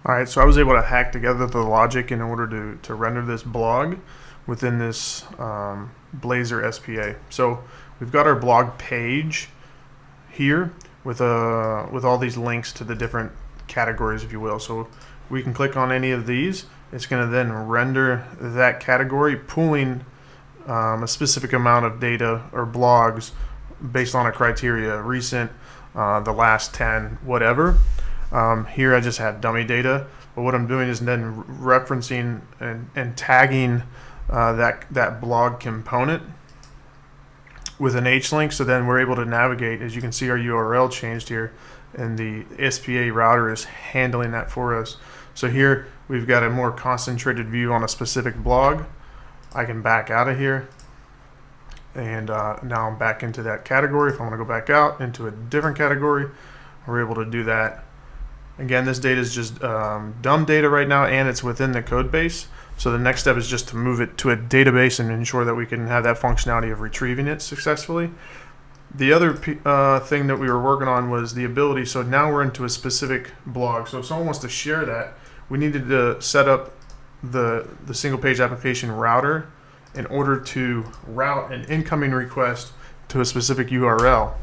All right, so I was able to hack together the logic in order to render this blog within this Blazor SPA. So we've got our blog page here with all these links to the different categories, if you will. So we can click on any of these. It's going to then render that category, pulling a specific amount of data or blogs based on a criteria, recent, the last 10, whatever. Here I just have dummy data, but what I'm doing is then referencing and tagging that blog component with an H-link, so then we're able to navigate. As you can see, our URL changed here, and the SPA router is handling that for us. So here we've got a more concentrated view on a specific blog. I can back out of here, and now I'm back into that category. If I want to go back out into a different category, we're able to do that. Again, this data is just dumb data right now, and it's within the code base. So the next step is just to move it to a database and ensure that we can have that functionality of retrieving it successfully. The other thing that we were working on was the ability, so now we're into a specific blog. So if someone wants to share that, we needed to set up the single page application router in order to route an incoming request to a specific URL.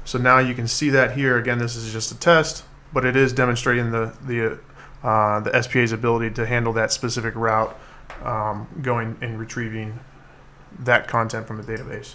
So now you can see that here. Again, this is just a test, but it is demonstrating the SPA's ability to handle that specific route, going and retrieving that content from the database.